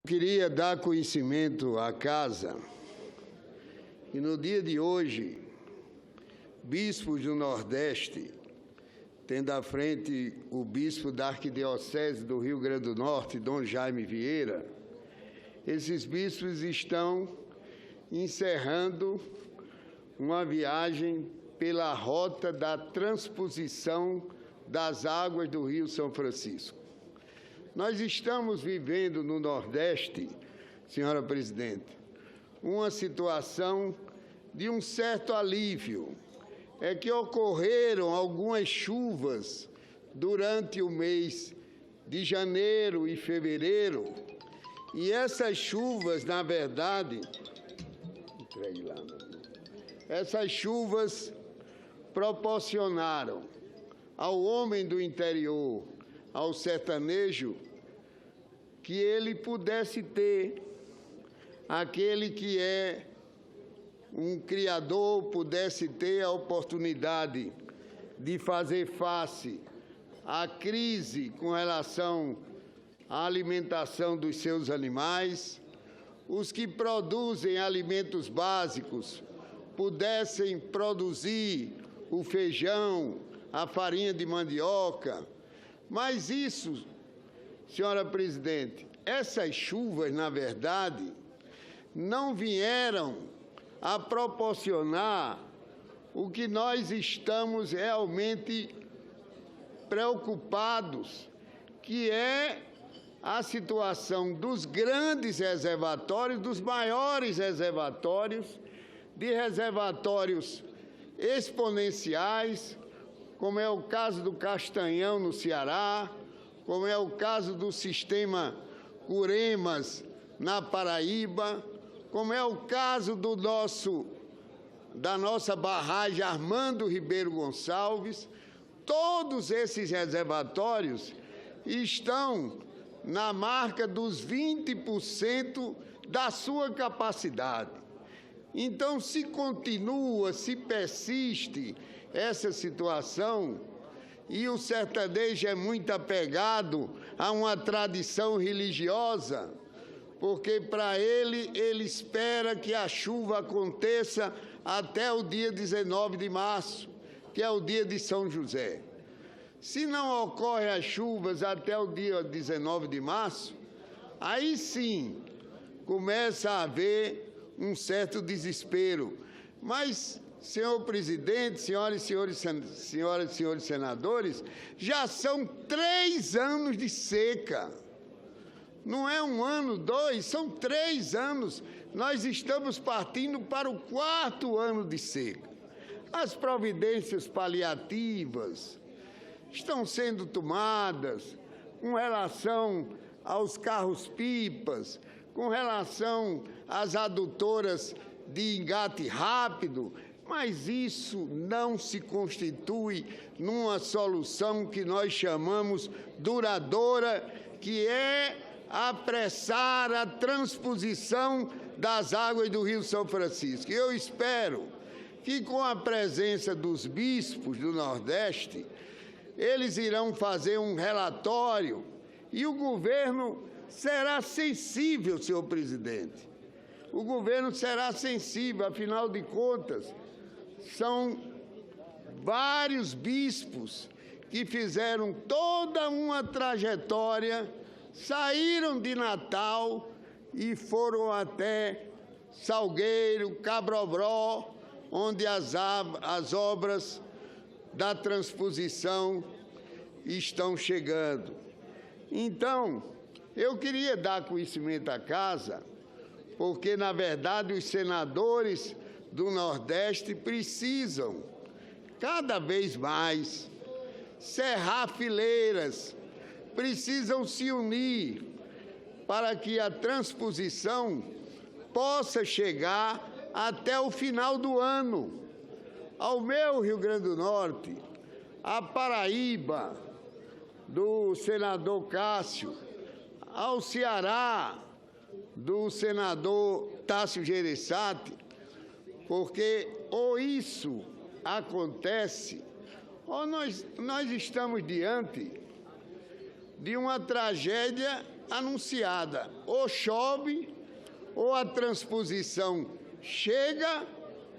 Queria dar conhecimento à casa que no dia de hoje, bispos do Nordeste, tendo à frente o bispo da Arquidiocese do Rio Grande do Norte, Dom Jaime Vieira, esses bispos estão encerrando uma viagem pela rota da transposição das águas do Rio São Francisco. Nós estamos vivendo no Nordeste, senhora presidente, uma situação de um certo alívio. É que ocorreram algumas chuvas durante o mês de janeiro e fevereiro, e essas chuvas, na verdade, essas chuvas proporcionaram ao homem do interior, ao sertanejo, que ele pudesse ter, aquele que é um criador pudesse ter a oportunidade de fazer face à crise com relação à alimentação dos seus animais, os que produzem alimentos básicos pudessem produzir o feijão, a farinha de mandioca. Mas isso, senhora presidente, essas chuvas, na verdade, não vieram a proporcionar o que nós estamos realmente preocupados, que é a situação dos grandes reservatórios, dos maiores reservatórios, de reservatórios exponenciais, como é o caso do Castanhão, no Ceará, como é o caso do sistema Curemas, na Paraíba, como é o caso da nossa barragem Armando Ribeiro Gonçalves. Todos esses reservatórios estão na marca dos 20% da sua capacidade. Então, se continua, se persiste essa situação, e o sertanejo é muito apegado a uma tradição religiosa, porque para ele espera que a chuva aconteça até o dia 19 de março, que é o dia de São José. Se não ocorrem as chuvas até o dia 19 de março, aí sim começa a haver um certo desespero. Mas, senhor presidente, senhoras e senhores senadores, já são 3 anos de seca. Não é 1 ano, 2, são 3 anos. Nós estamos partindo para o 4º ano de seca. As providências paliativas estão sendo tomadas com relação aos carros-pipas, com relação às adutoras de engate rápido, mas isso não se constitui numa solução que nós chamamos duradoura, que é apressar a transposição das águas do Rio São Francisco. Eu espero que, com a presença dos bispos do Nordeste, eles irão fazer um relatório e o governo será sensível, senhor presidente. O governo será sensível, afinal de contas, são vários bispos que fizeram toda uma trajetória, saíram de Natal e foram até Salgueiro, Cabrobró, onde as obras da transposição estão chegando. Então, eu queria dar conhecimento à casa, porque, na verdade, os senadores do Nordeste precisam, cada vez mais, cerrar fileiras, precisam se unir para que a transposição possa chegar até o final do ano. Ao meu Rio Grande do Norte, a Paraíba, do senador Cássio, ao Ceará, do senador Tássio Gereissati, porque ou isso acontece, ou nós estamos diante de uma tragédia anunciada. Ou chove, ou a transposição chega,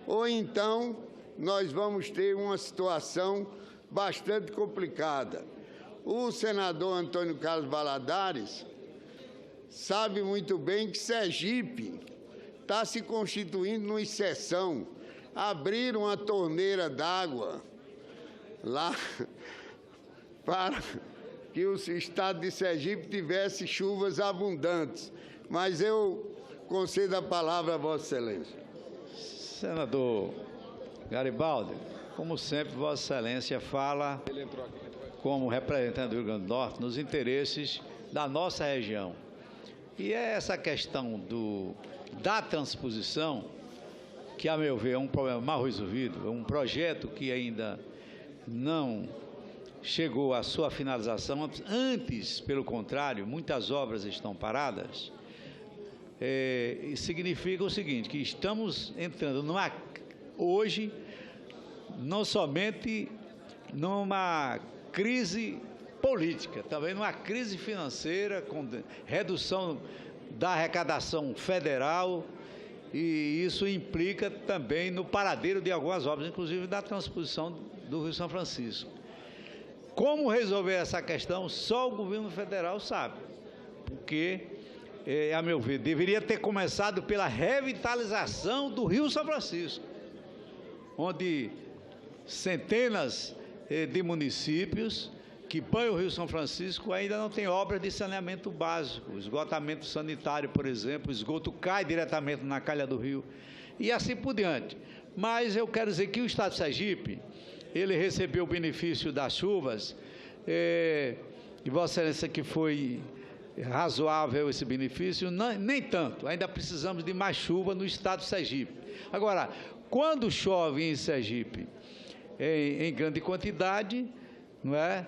ou então nós vamos ter uma situação bastante complicada. O senador Antônio Carlos Valadares sabe muito bem que Sergipe está se constituindo numa exceção. Abriram uma torneira d'água lá para que o estado de Sergipe tivesse chuvas abundantes. Mas eu concedo a palavra a Vossa Excelência. Senador Garibaldi, como sempre, Vossa Excelência fala como representante do Rio Grande do Norte nos interesses da nossa região. E é essa questão da transposição, que, a meu ver, é um problema mal resolvido, é um projeto que ainda não chegou à sua finalização. Antes, pelo contrário, muitas obras estão paradas. Significa o seguinte, que estamos entrando hoje, não somente numa crise política, também numa crise financeira, com redução da arrecadação federal, e isso implica também no paradeiro de algumas obras, inclusive da transposição do Rio São Francisco. Como resolver essa questão, só o governo federal sabe, porque, a meu ver, deveria ter começado pela revitalização do Rio São Francisco, onde centenas de municípios que banham o Rio São Francisco ainda não tem obras de saneamento básico, esgotamento sanitário, por exemplo, o esgoto cai diretamente na calha do rio, e assim por diante. Mas eu quero dizer que o estado de Sergipe, ele recebeu o benefício das chuvas, e Vossa Excelência, que foi razoável esse benefício, nem tanto, ainda precisamos de mais chuva no estado de Sergipe. Agora, quando chove em Sergipe em grande quantidade, não é?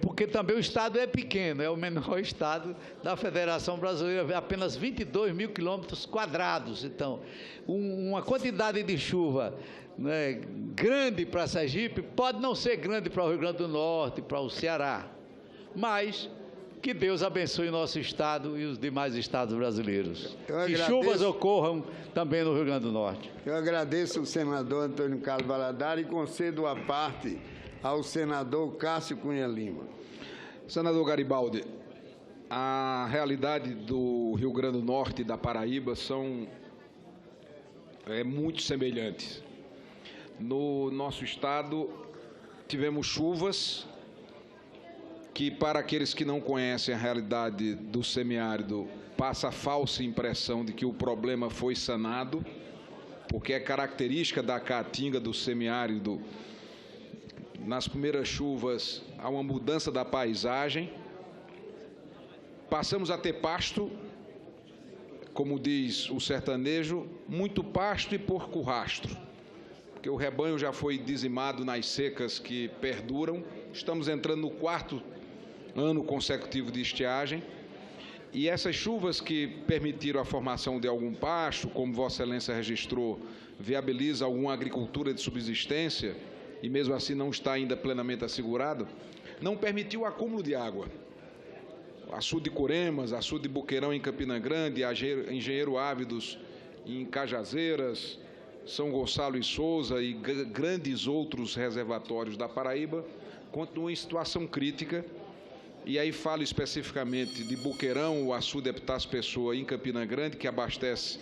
Porque também o estado é pequeno, é o menor estado da Federação Brasileira, apenas 22 mil quilômetros quadrados. Então, uma quantidade de chuva, né, grande para Sergipe pode não ser grande para o Rio Grande do Norte, para o Ceará, mas que Deus abençoe o nosso estado e os demais estados brasileiros. Que chuvas ocorram também no Rio Grande do Norte. Eu agradeço ao senador Antônio Carlos Valadares e concedo a parte ao senador Cássio Cunha Lima. Senador Garibaldi, a realidade do Rio Grande do Norte e da Paraíba são muito semelhantes. No nosso estado, tivemos chuvas que, para aqueles que não conhecem a realidade do semiárido, passa a falsa impressão de que o problema foi sanado, porque é característica da caatinga do semiárido. Nas primeiras chuvas, há uma mudança da paisagem. Passamos a ter pasto, como diz o sertanejo, muito pasto e pouco rastro, porque o rebanho já foi dizimado nas secas que perduram. Estamos entrando no 4º ano consecutivo de estiagem, e essas chuvas que permitiram a formação de algum pasto, como Vossa Excelência registrou, viabiliza alguma agricultura de subsistência, e mesmo assim não está ainda plenamente assegurado, não permitiu o acúmulo de água. Açude de Curemas, açude de Boqueirão em Campina Grande, Engenheiro Ávidos em Cajazeiras, São Gonçalo e Souza e grandes outros reservatórios da Paraíba continuam em situação crítica. E aí falo especificamente de Boqueirão, o açude Epitácio Pessoa em Campina Grande, que abastece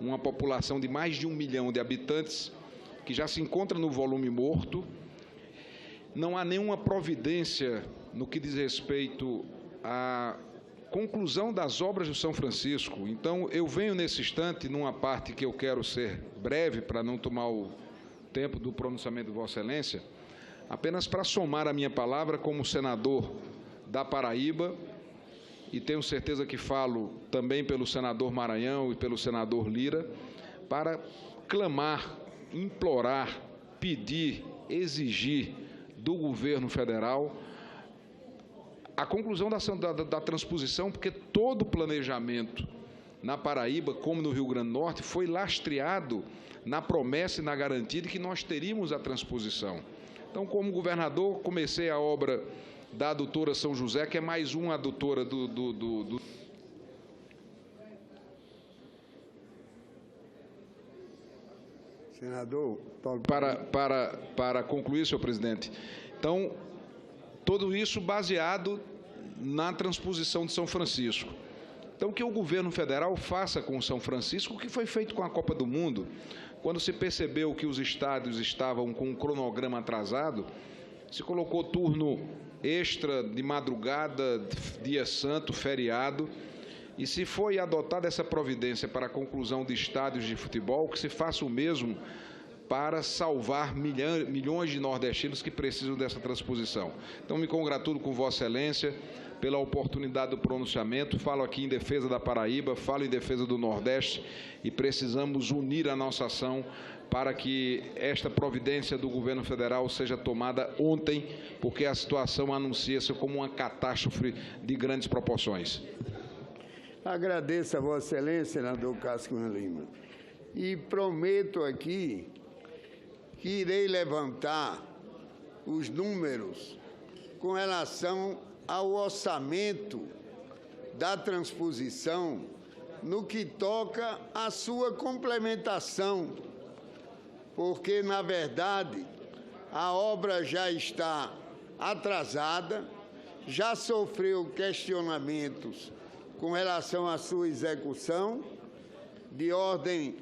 uma população de mais de 1 milhão de habitantes, que já se encontra no volume morto. Não há nenhuma providência no que diz respeito à conclusão das obras do São Francisco. Então, eu venho nesse instante, numa parte que eu quero ser breve, para não tomar o tempo do pronunciamento de Vossa Excelência, apenas para somar a minha palavra como senador da Paraíba, e tenho certeza que falo também pelo senador Maranhão e pelo senador Lira, para clamar, implorar, pedir, exigir do governo federal a conclusão da transposição, porque todo o planejamento na Paraíba, como no Rio Grande do Norte, foi lastreado na promessa e na garantia de que nós teríamos a transposição. Então, como governador, comecei a obra da adutora São José, que é mais uma adutora do Senador, para concluir, senhor presidente. Então, tudo isso baseado na transposição de São Francisco. Então, que o governo federal faça com São Francisco o que foi feito com a Copa do Mundo, quando se percebeu que os estádios estavam com um cronograma atrasado, se colocou turno extra de madrugada, dia santo, feriado, e se foi adotada essa providência para a conclusão de estádios de futebol, que se faça o mesmo para salvar milhões de nordestinos que precisam dessa transposição. Então, me congratulo com Vossa Excelência pela oportunidade do pronunciamento, falo aqui em defesa da Paraíba, falo em defesa do Nordeste, e precisamos unir a nossa ação para que esta providência do governo federal seja tomada ontem, porque a situação anuncia-se como uma catástrofe de grandes proporções. agradeço a Vossa Excelência, senador Cássio Lima, e prometo aqui que irei levantar os números com relação ao orçamento da transposição no que toca à sua complementação, porque, na verdade, a obra já está atrasada, já sofreu questionamentos com relação à sua execução, de ordem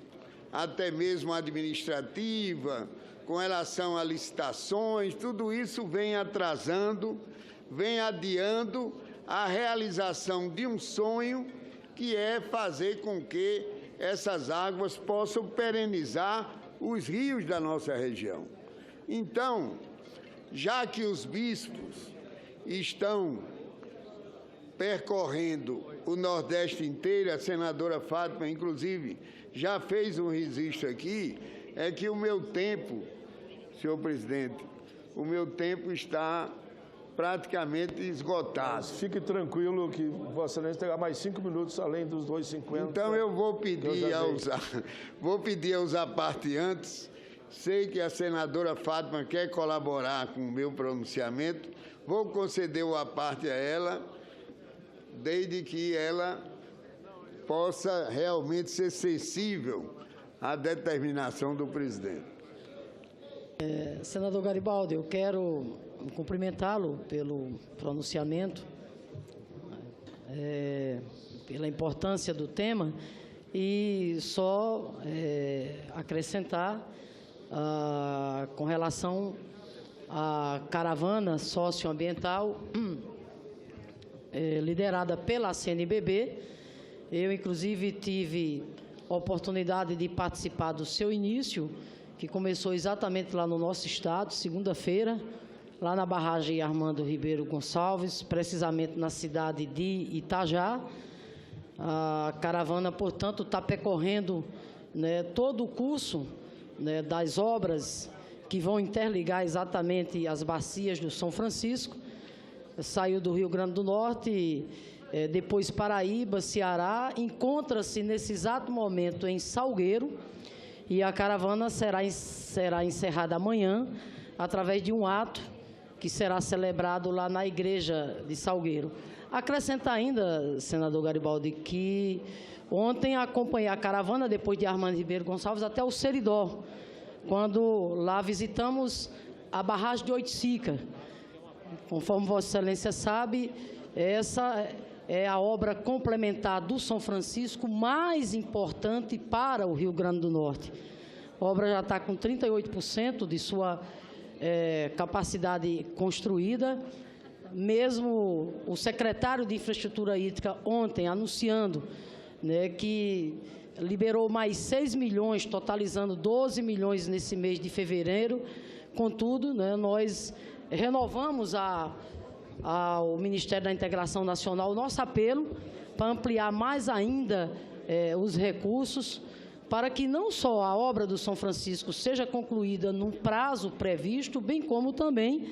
até mesmo administrativa, com relação a licitações, tudo isso vem atrasando, vem adiando a realização de um sonho, que é fazer com que essas águas possam perenizar os rios da nossa região. Então, já que os bispos estão percorrendo o Nordeste inteiro, a senadora Fátima, inclusive, já fez um registro aqui, é que o meu tempo, senhor presidente, o meu tempo está praticamente esgotado. Mas fique tranquilo que Vossa Excelência terá mais 5 minutos, além dos 2,50. Então, eu vou pedir a usar parte antes. Sei que a senadora Fátima quer colaborar com o meu pronunciamento. Vou conceder a parte a ela, desde que ela possa realmente ser sensível à determinação do presidente. Senador Garibaldi, eu quero cumprimentá-lo pelo pronunciamento, pela importância do tema, e só acrescentar com relação à caravana socioambiental liderada pela CNBB. Eu, inclusive, tive a oportunidade de participar do seu início, que começou exatamente lá no nosso estado, segunda-feira, lá na barragem Armando Ribeiro Gonçalves, precisamente na cidade de Itajá. A caravana, portanto, está percorrendo, né, todo o curso, né, das obras que vão interligar exatamente as bacias do São Francisco. Saiu do Rio Grande do Norte, depois Paraíba, Ceará, encontra-se nesse exato momento em Salgueiro, e a caravana será encerrada amanhã, através de um ato que será celebrado lá na igreja de Salgueiro. Acrescentar ainda, senador Garibaldi, que ontem acompanhei a caravana, depois de Armando Ribeiro Gonçalves, até o Seridó, quando lá visitamos a barragem de Oiticica. Conforme Vossa Excelência sabe, essa é a obra complementar do São Francisco mais importante para o Rio Grande do Norte. A obra já está com 38% de sua capacidade construída. Mesmo o secretário de Infraestrutura Hídrica ontem anunciando, né, que liberou mais 6 milhões, totalizando 12 milhões nesse mês de fevereiro. Contudo, né, nós renovamos ao Ministério da Integração Nacional o nosso apelo para ampliar mais ainda os recursos, para que não só a obra do São Francisco seja concluída num prazo previsto, bem como também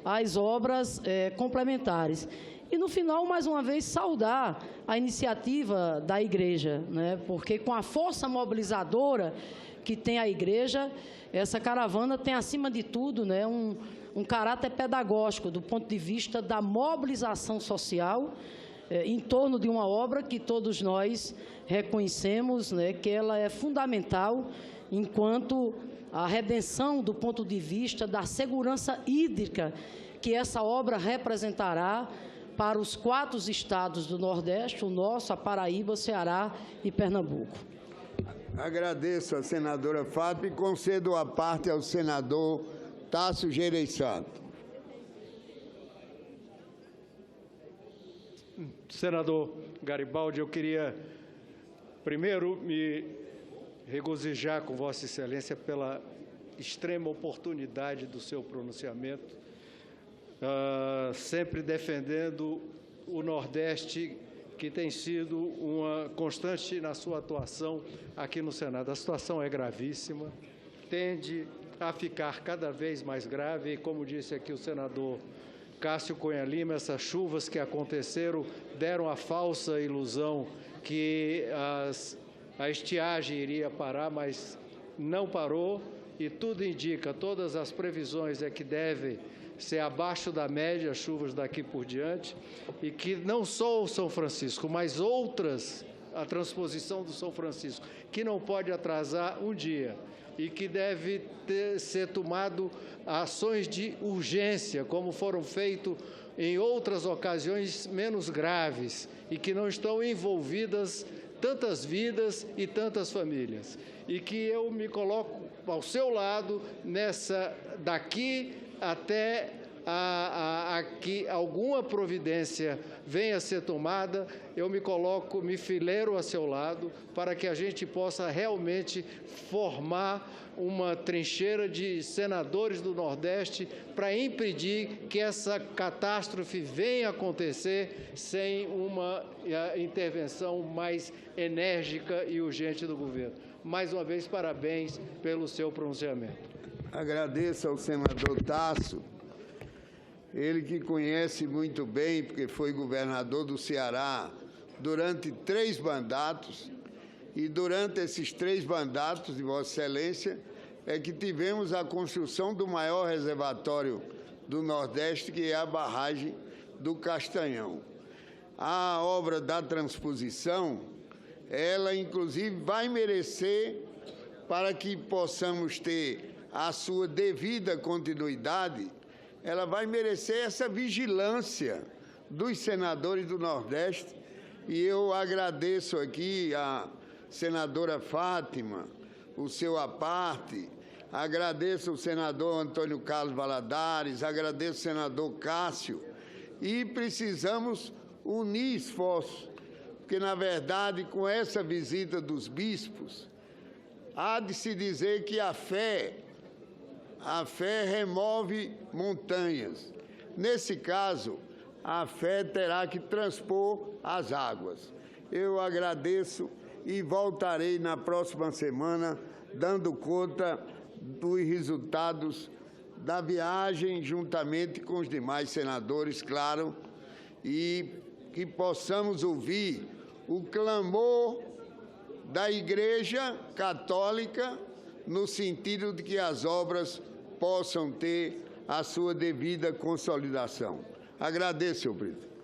as obras complementares. E, no final, mais uma vez, saudar a iniciativa da Igreja, né? Porque, com a força mobilizadora que tem a Igreja, essa caravana tem, acima de tudo, né, um caráter pedagógico do ponto de vista da mobilização social em torno de uma obra que todos nós reconhecemos, né, que ela é fundamental enquanto a redenção do ponto de vista da segurança hídrica que essa obra representará para os 4 estados do Nordeste, o nosso, a Paraíba, o Ceará e Pernambuco. Agradeço a senadora Fátima e concedo a parte ao senador Tasso Gereissati. Senador Garibaldi, eu queria primeiro me regozijar com Vossa Excelência pela extrema oportunidade do seu pronunciamento, sempre defendendo o Nordeste, que tem sido uma constante na sua atuação aqui no Senado. A situação é gravíssima, tende a ficar cada vez mais grave, e como disse aqui o senador Cássio Cunha Lima, essas chuvas que aconteceram deram a falsa ilusão que a estiagem iria parar, mas não parou, e tudo indica, todas as previsões é que deve ser abaixo da média as chuvas daqui por diante, e que não só o São Francisco, mas outras, a transposição do São Francisco, que não pode atrasar um dia, e que deve ser tomado ações de urgência, como foram feitos em outras ocasiões menos graves, e que não estão envolvidas tantas vidas e tantas famílias. E que eu me coloco ao seu lado nessa, daqui até que alguma providência venha a ser tomada, eu me coloco, me fileiro a seu lado, para que a gente possa realmente formar uma trincheira de senadores do Nordeste para impedir que essa catástrofe venha a acontecer sem uma intervenção mais enérgica e urgente do governo. Mais uma vez, parabéns pelo seu pronunciamento. Agradeço ao senador Tasso, ele que conhece muito bem, porque foi governador do Ceará durante 3 mandatos, e durante esses 3 mandatos de Vossa Excelência é que tivemos a construção do maior reservatório do Nordeste, que é a barragem do Castanhão. A obra da transposição, ela inclusive vai merecer, para que possamos ter a sua devida continuidade, ela vai merecer essa vigilância dos senadores do Nordeste, e eu agradeço aqui a senadora Fátima, o seu aparte, agradeço o senador Antônio Carlos Valadares, agradeço o senador Cássio, e precisamos unir esforços, porque, na verdade, com essa visita dos bispos, há de se dizer que a fé remove montanhas. Nesse caso, a fé terá que transpor as águas. Eu agradeço e voltarei na próxima semana, dando conta dos resultados da viagem, juntamente com os demais senadores, claro, e que possamos ouvir o clamor da Igreja Católica, no sentido de que as obras possam ter a sua devida consolidação. Agradeço, senhor presidente.